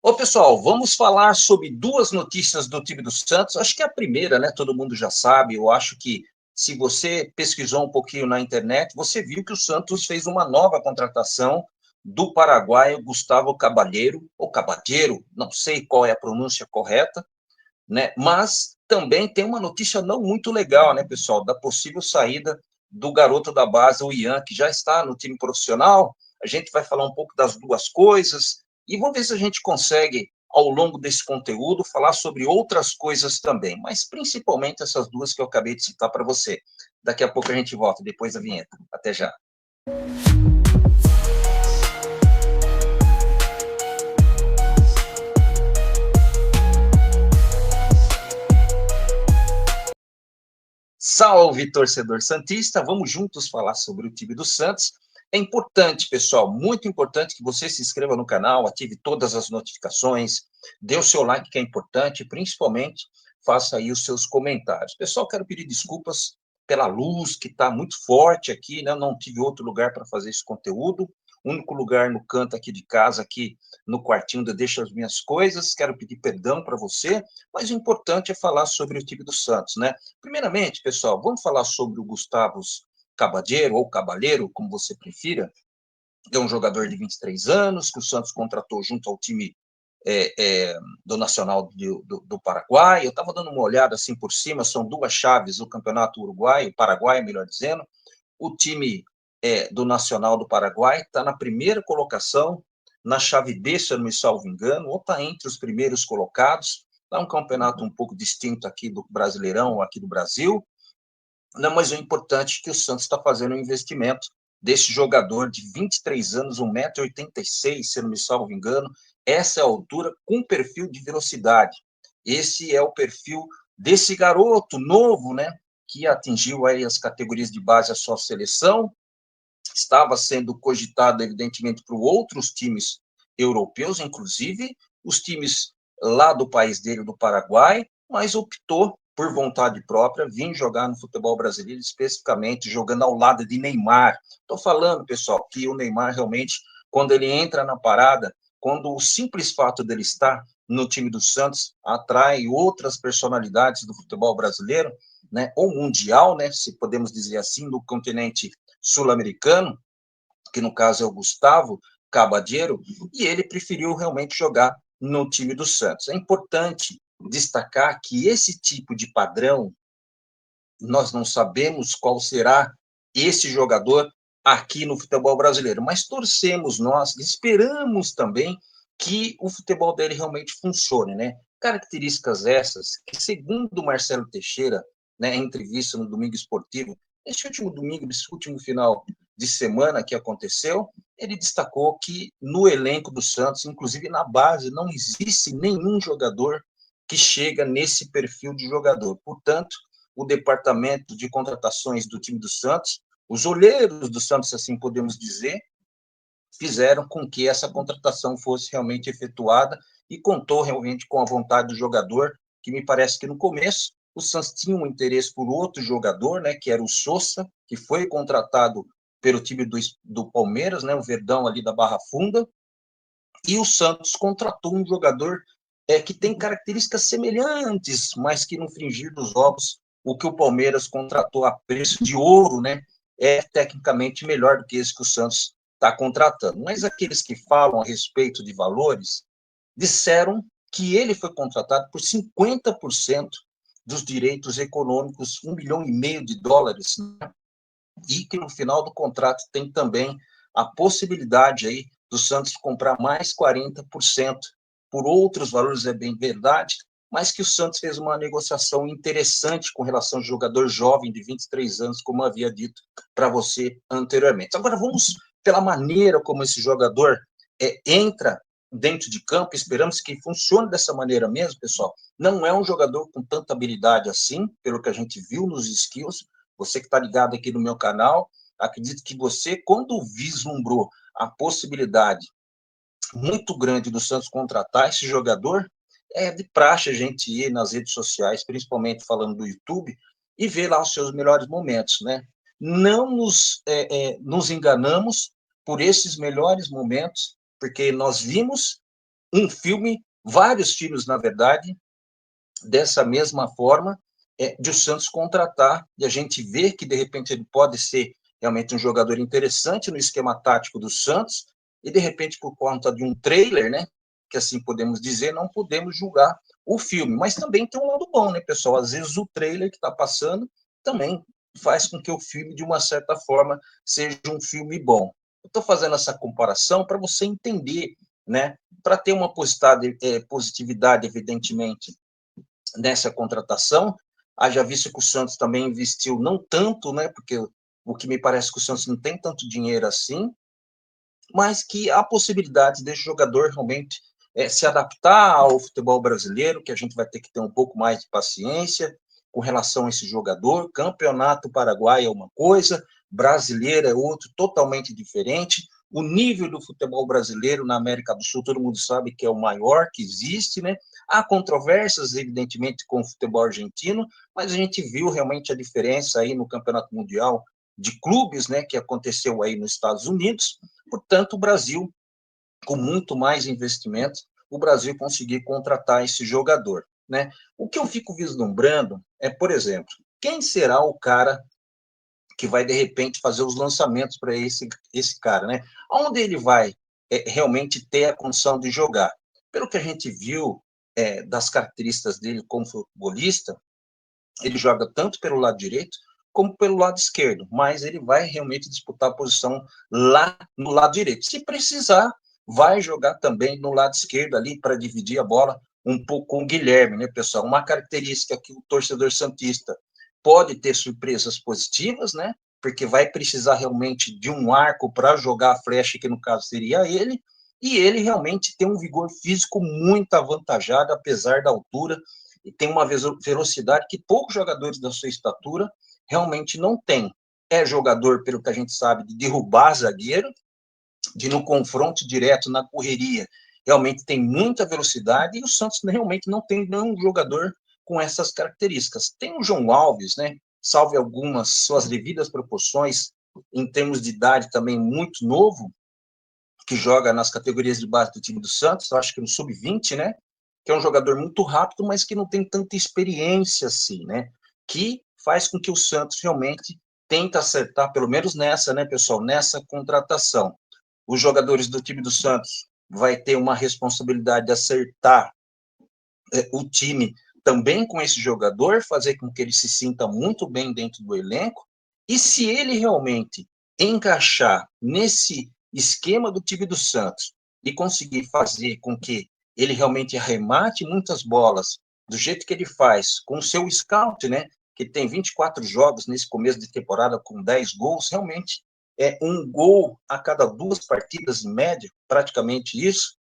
Ô, pessoal, vamos falar sobre duas notícias do time do Santos. Acho que a primeira, né, todo mundo já sabe. Eu acho que se você pesquisou um pouquinho na internet, você viu que o Santos fez uma nova contratação do paraguaio Gustavo Caballero, ou Cabalheiro, não sei qual é a pronúncia correta, né? Mas também tem uma notícia não muito legal, né, pessoal, da possível saída do garoto da base, o Ian, que já está no time profissional. A gente vai falar um pouco das duas coisas e vamos ver se a gente consegue, ao longo desse conteúdo, falar sobre outras coisas também, mas principalmente essas duas que eu acabei de citar para você. Daqui a pouco a gente volta, depois da vinheta. Até já. Salve, torcedor santista! Vamos juntos falar sobre o time do Santos. É importante, pessoal, muito importante que você se inscreva no canal, ative todas as notificações, dê o seu like, que é importante, e principalmente faça aí os seus comentários. Pessoal, quero pedir desculpas pela luz que está muito forte aqui, né? Não tive outro lugar para fazer esse conteúdo. O único lugar no canto aqui de casa, aqui no quartinho, onde eu deixo as minhas coisas. Quero pedir perdão para você, mas o importante é falar sobre o time do Santos, né? Primeiramente, pessoal, vamos falar sobre o Gustavo Cabalheiro, ou Cabaleiro, como você prefira, que é um jogador de 23 anos, que o Santos contratou junto ao time do Nacional do Paraguai. Eu estava dando uma olhada assim por cima, são duas chaves do Campeonato Uruguai, Paraguai, melhor dizendo. O time do Nacional do Paraguai está na primeira colocação, na chave D, se eu não me salvo engano, ou está entre os primeiros colocados. É um campeonato um pouco distinto aqui do Brasileirão, aqui do Brasil. Não, mas o importante é que o Santos está fazendo um investimento desse jogador de 23 anos, 1,86 m, se eu não me salvo engano, essa é a altura, com perfil de velocidade. Esse é o perfil desse garoto novo, né, que atingiu aí as categorias de base, a sua seleção, estava sendo cogitado, evidentemente, por outros times europeus, inclusive os times lá do país dele, do Paraguai, mas optou por vontade própria, vir jogar no futebol brasileiro, especificamente jogando ao lado de Neymar. Estou falando, pessoal, que o Neymar realmente, quando ele entra na parada, quando o simples fato dele estar no time do Santos atrai outras personalidades do futebol brasileiro, né, ou mundial, né, se podemos dizer assim, do continente sul-americano, que no caso é o Gustavo Cabalheiro, e ele preferiu realmente jogar no time do Santos. É importante destacar que esse tipo de padrão, nós não sabemos qual será esse jogador aqui no futebol brasileiro, mas torcemos nós, esperamos também que o futebol dele realmente funcione, né? Características essas que, segundo Marcelo Teixeira, né, em entrevista no Domingo Esportivo, esse último domingo, esse último final de semana que aconteceu, ele destacou que no elenco do Santos, inclusive na base, não existe nenhum jogador que chega nesse perfil de jogador. Portanto, o departamento de contratações do time do Santos, os olheiros do Santos, assim podemos dizer, fizeram com que essa contratação fosse realmente efetuada e contou realmente com a vontade do jogador, que me parece que no começo o Santos tinha um interesse por outro jogador, né, que era o Sousa, que foi contratado pelo time do Palmeiras, né, o Verdão ali da Barra Funda, e o Santos contratou um jogador que tem características semelhantes, mas que no fringir dos ovos, o que o Palmeiras contratou a preço de ouro, né, é tecnicamente melhor do que esse que o Santos está contratando. Mas aqueles que falam a respeito de valores disseram que ele foi contratado por 50% dos direitos econômicos, 1,5 milhão de dólares, né? E que no final do contrato tem também a possibilidade aí do Santos comprar mais 40% por outros valores, é bem verdade, mas que o Santos fez uma negociação interessante com relação ao jogador jovem de 23 anos, como havia dito para você anteriormente. Agora vamos pela maneira como esse jogador entra dentro de campo, esperamos que funcione dessa maneira mesmo, pessoal. Não é um jogador com tanta habilidade assim, pelo que a gente viu nos skills. Você que está ligado aqui no meu canal, acredito que você, quando vislumbrou a possibilidade muito grande do Santos contratar esse jogador, é de praxe a gente ir nas redes sociais, principalmente falando do YouTube, e ver lá os seus melhores momentos, né? Não nos enganamos por esses melhores momentos, porque nós vimos um filme, vários filmes, na verdade, dessa mesma forma, de o Santos contratar, e a gente ver que, de repente, ele pode ser realmente um jogador interessante no esquema tático do Santos, e, de repente, por conta de um trailer, né, que assim podemos dizer, não podemos julgar o filme. Mas também tem um lado bom, né, pessoal? Às vezes o trailer que está passando também faz com que o filme, de uma certa forma, seja um filme bom. Eu estou fazendo essa comparação para você entender, né, para ter uma positividade, evidentemente, nessa contratação. Haja visto que o Santos também investiu não tanto, né, porque o que me parece que o Santos não tem tanto dinheiro assim, mas que há possibilidade desse jogador realmente se adaptar ao futebol brasileiro, que a gente vai ter que ter um pouco mais de paciência com relação a esse jogador. Campeonato Paraguai é uma coisa, brasileiro é outro, totalmente diferente. O nível do futebol brasileiro na América do Sul, todo mundo sabe que é o maior que existe, né? Há controvérsias, evidentemente, com o futebol argentino, mas a gente viu realmente a diferença aí no Campeonato Mundial de clubes, né, que aconteceu aí nos Estados Unidos. Portanto, o Brasil, com muito mais investimento, o Brasil conseguir contratar esse jogador, né? O que eu fico vislumbrando é, por exemplo, quem será o cara que vai, de repente, fazer os lançamentos para esse cara, né? Onde ele vai realmente ter a condição de jogar? Pelo que a gente viu das características dele como futebolista, ele joga tanto pelo lado direito como pelo lado esquerdo, mas ele vai realmente disputar a posição lá no lado direito. Se precisar, vai jogar também no lado esquerdo ali para dividir a bola um pouco com o Guilherme, né, pessoal? Uma característica que o torcedor santista pode ter surpresas positivas, né? Porque vai precisar realmente de um arco para jogar a flecha, que no caso seria ele, e ele realmente tem um vigor físico muito avantajado, apesar da altura, e tem uma velocidade que poucos jogadores da sua estatura realmente não têm. É jogador, pelo que a gente sabe, de derrubar zagueiro, de no confronto direto, na correria, realmente tem muita velocidade, e o Santos realmente não tem nenhum jogador com essas características. Tem o João Alves, né? Salve algumas suas devidas proporções, em termos de idade também muito novo, que joga nas categorias de base do time do Santos, acho que no sub-20, né? Que é um jogador muito rápido, mas que não tem tanta experiência assim, né? Que faz com que o Santos realmente tente acertar, pelo menos nessa, né, pessoal, nessa contratação. Os jogadores do time do Santos vai ter uma responsabilidade de acertar o time também com esse jogador, fazer com que ele se sinta muito bem dentro do elenco, e se ele realmente encaixar nesse esquema do time do Santos e conseguir fazer com que ele realmente arremate muitas bolas do jeito que ele faz, com o seu scout, né, que tem 24 jogos nesse começo de temporada com 10 gols, realmente é um gol a cada 2 partidas em média, praticamente isso,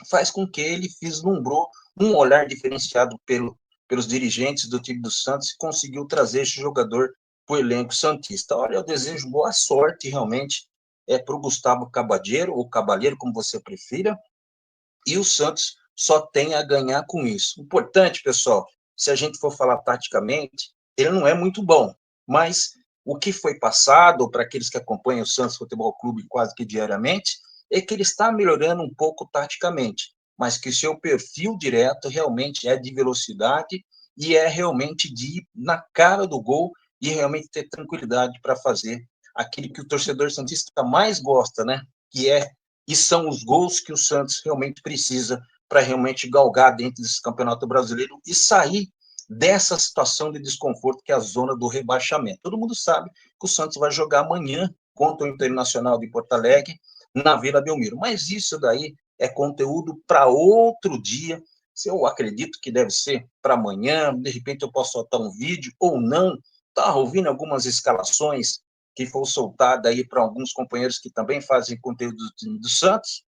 faz com que ele vislumbrou um olhar diferenciado pelos dirigentes do time do Santos e conseguiu trazer esse jogador para o elenco santista. Olha, eu desejo boa sorte realmente para o Gustavo Cabalheiro, ou Cabalheiro, como você prefira, e o Santos só tem a ganhar com isso. Importante, pessoal, se a gente for falar taticamente, ele não é muito bom, mas o que foi passado para aqueles que acompanham o Santos Futebol Clube quase que diariamente é que ele está melhorando um pouco taticamente, mas que o seu perfil direto realmente é de velocidade e é realmente de ir na cara do gol e realmente ter tranquilidade para fazer aquilo que o torcedor santista mais gosta, né? Que é e são os gols que o Santos realmente precisa para realmente galgar dentro desse Campeonato Brasileiro e sair dessa situação de desconforto que é a zona do rebaixamento. Todo mundo sabe que o Santos vai jogar amanhã contra o Internacional de Porto Alegre na Vila Belmiro, mas isso daí é conteúdo para outro dia. Eu acredito que deve ser para amanhã, de repente eu posso soltar um vídeo ou não. Estava ouvindo algumas escalações que foi soltada aí para alguns companheiros que também fazem conteúdo do time do Santos.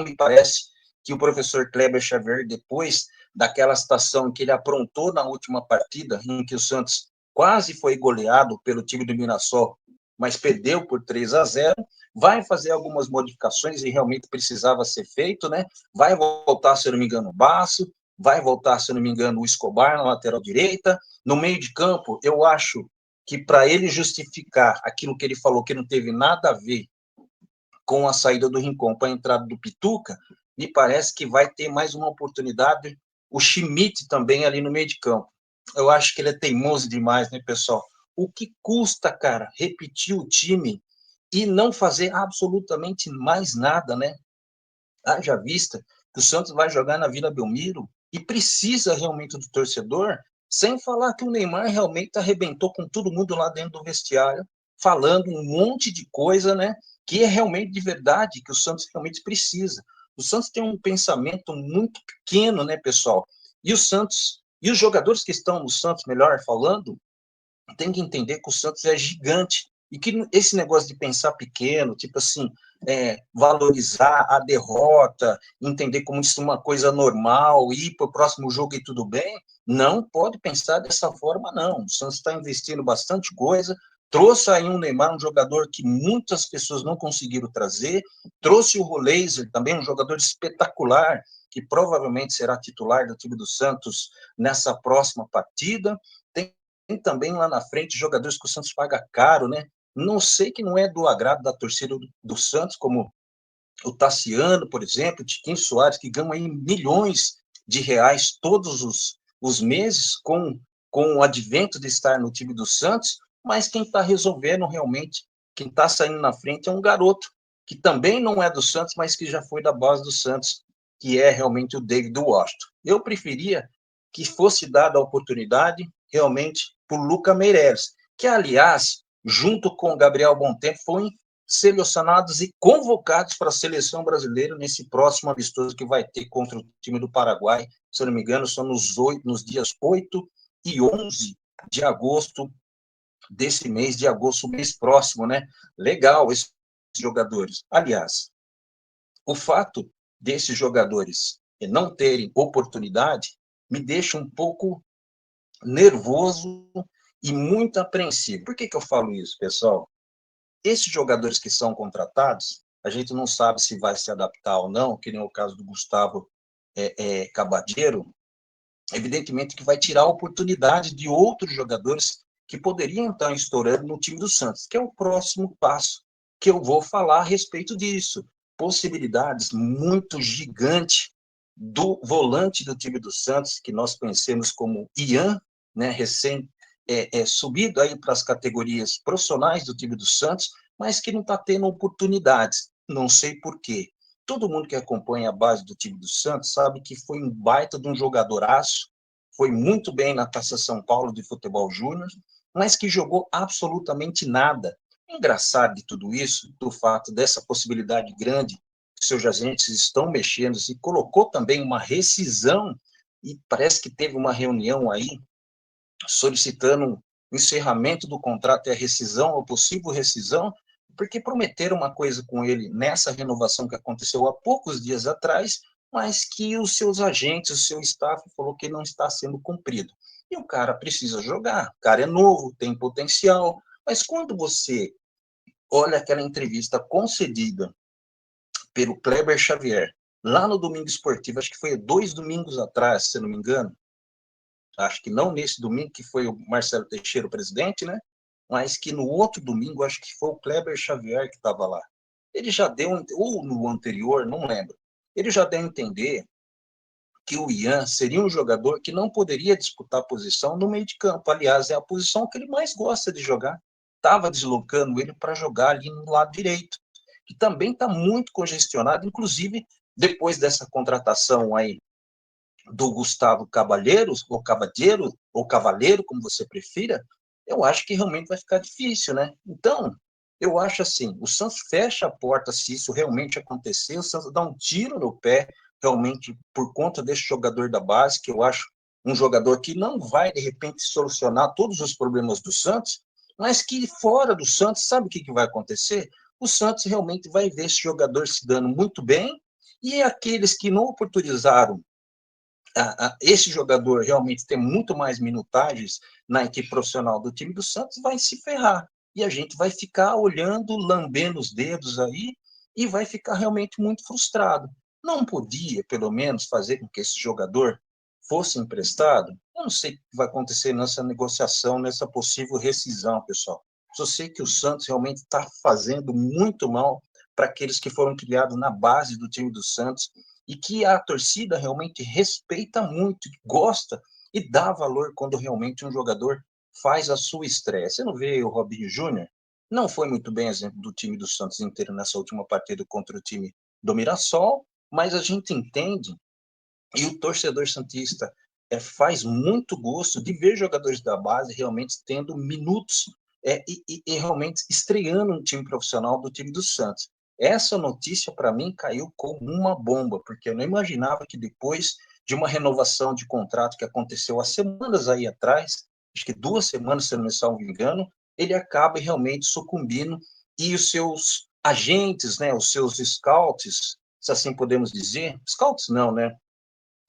Me parece, que o professor Kleber Xavier, depois daquela situação em que ele aprontou na última partida, em que o Santos quase foi goleado pelo time do Mirassol, mas perdeu por 3-0, vai fazer algumas modificações e realmente precisava ser feito, né? Vai voltar, se eu não me engano, o Basso, vai voltar, se eu não me engano, o Escobar na lateral direita. No meio de campo, eu acho que para ele justificar aquilo que ele falou que não teve nada a ver com a saída do Rincon para a entrada do Pituca, me parece que vai ter mais uma oportunidade, o Schmidt também ali no meio de campo. Eu acho que ele é teimoso demais, né, pessoal? O que custa, cara, repetir o time e não fazer absolutamente mais nada, né? Haja vista que o Santos vai jogar na Vila Belmiro e precisa realmente do torcedor, sem falar que o Neymar realmente arrebentou com todo mundo lá dentro do vestiário, falando um monte de coisa, né? Que é realmente de verdade, que o Santos realmente precisa. O Santos tem um pensamento muito pequeno, né, pessoal? E o Santos, e os jogadores que estão no Santos, melhor falando, tem que entender que o Santos é gigante e que esse negócio de pensar pequeno, tipo assim, valorizar a derrota, entender como isso é uma coisa normal, ir para o próximo jogo e tudo bem, não pode pensar dessa forma, não. O Santos está investindo bastante coisa, trouxe aí um Neymar, um jogador que muitas pessoas não conseguiram trazer, trouxe o Roleiser, também um jogador espetacular, que provavelmente será titular do time do Santos nessa próxima partida. Tem também lá na frente jogadores que o Santos paga caro, né? Não sei que não é do agrado da torcida do Santos, como o Tassiano, por exemplo, o Tiquinho Soares, que ganham aí milhões de reais todos os meses com o advento de estar no time do Santos, mas quem está resolvendo realmente, quem está saindo na frente é um garoto, que também não é do Santos, mas que já foi da base do Santos, que é realmente o David Washington. Eu preferia que fosse dada a oportunidade realmente para o Luca Meireles, que, aliás, junto com o Gabriel Bontempo, foi selecionados e convocados para a seleção brasileira nesse próximo amistoso que vai ter contra o time do Paraguai. Se eu não me engano, são nos dias 8 e 11 de agosto desse mês de agosto, mês próximo, né? Legal esses jogadores. Aliás, o fato desses jogadores não terem oportunidade me deixa um pouco nervoso e muito apreensivo. Por que eu falo isso, pessoal? Esses jogadores que são contratados, a gente não sabe se vai se adaptar ou não, que nem o caso do Gustavo Cabadeiro, evidentemente que vai tirar a oportunidade de outros jogadores que poderiam estar estourando no time do Santos, que é o próximo passo que eu vou falar a respeito disso. Possibilidades muito gigantes do volante do time do Santos, que nós conhecemos como Ian, né, recém subido aí para as categorias profissionais do time do Santos, mas que não está tendo oportunidades. Não sei por quê. Todo mundo que acompanha a base do time do Santos sabe que foi um baita de um jogadoraço, foi muito bem na Taça São Paulo de Futebol Júnior, mas que jogou absolutamente nada. Engraçado de tudo isso, do fato dessa possibilidade grande que seus agentes estão mexendo, se colocou também uma rescisão, e parece que teve uma reunião aí solicitando o encerramento do contrato e a rescisão, ou possível rescisão, porque prometeram uma coisa com ele nessa renovação que aconteceu há poucos dias atrás, mas que os seus agentes, o seu staff falou que não está sendo cumprido. E o cara precisa jogar, o cara é novo, tem potencial, mas quando você olha aquela entrevista concedida pelo Kleber Xavier, lá no Domingo Esportivo, acho que foi 2 domingos atrás, se não me engano, acho que não nesse domingo, que foi o Marcelo Teixeira, o presidente, né? Mas que no outro domingo, acho que foi o Kleber Xavier que estava lá. Ele já deu, ou no anterior, não lembro, ele já deu a entender que o Ian seria um jogador que não poderia disputar a posição no meio de campo. Aliás, é a posição que ele mais gosta de jogar. Estava deslocando ele para jogar ali no lado direito, que também está muito congestionado, inclusive depois dessa contratação aí do Gustavo Cavaleiro, como você prefira, eu acho que realmente vai ficar difícil, né? Então, eu acho assim, o Santos fecha a porta se isso realmente acontecer, o Santos dá um tiro no pé, realmente, por conta desse jogador da base, que eu acho um jogador que não vai, de repente, solucionar todos os problemas do Santos, mas que fora do Santos, sabe o que vai acontecer? O Santos realmente vai ver esse jogador se dando muito bem, e aqueles que não oportunizaram esse jogador realmente tem muito mais minutagens na equipe profissional do time do Santos, vai se ferrar. E a gente vai ficar olhando, lambendo os dedos aí, e vai ficar realmente muito frustrado. Não podia, pelo menos, fazer com que esse jogador fosse emprestado? Eu não sei o que vai acontecer nessa negociação, nessa possível rescisão, pessoal. Só sei que o Santos realmente está fazendo muito mal para aqueles que foram criados na base do time do Santos, e que a torcida realmente respeita muito, gosta e dá valor quando realmente um jogador faz a sua estreia. Você não vê o Robinho Júnior? Não foi muito bem exemplo do time do Santos inteiro nessa última partida contra o time do Mirassol, mas a gente entende e o torcedor santista faz muito gosto de ver jogadores da base realmente tendo minutos e realmente estreando um time profissional do time do Santos. Essa notícia, para mim, caiu como uma bomba, porque eu não imaginava que depois de uma renovação de contrato que aconteceu há semanas aí atrás, acho que 2 semanas, se não me engano, ele acaba realmente sucumbindo e os seus agentes, né, os seus scouts, se assim podemos dizer, scouts não, né,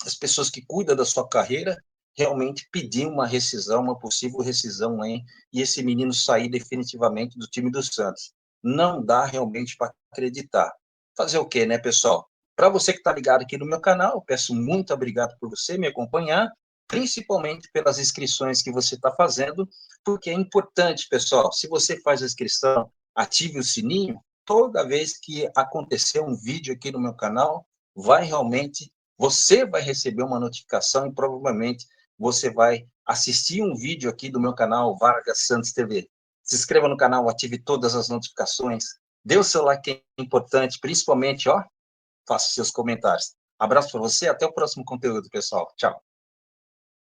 as pessoas que cuidam da sua carreira realmente pedir uma rescisão, uma possível rescisão, hein? E esse menino sair definitivamente do time do Santos. Não dá realmente para acreditar. Fazer o quê, né, pessoal? Para você que está ligado aqui no meu canal, eu peço muito obrigado por você me acompanhar, principalmente pelas inscrições que você está fazendo, porque é importante, pessoal, se você faz a inscrição, ative o sininho, toda vez que acontecer um vídeo aqui no meu canal, você vai receber uma notificação e provavelmente você vai assistir um vídeo aqui do meu canal Vargas Santos TV. Se inscreva no canal, ative todas as notificações, dê o seu like, que é importante, principalmente, ó, faça seus comentários. Abraço para você, até o próximo conteúdo, pessoal. Tchau.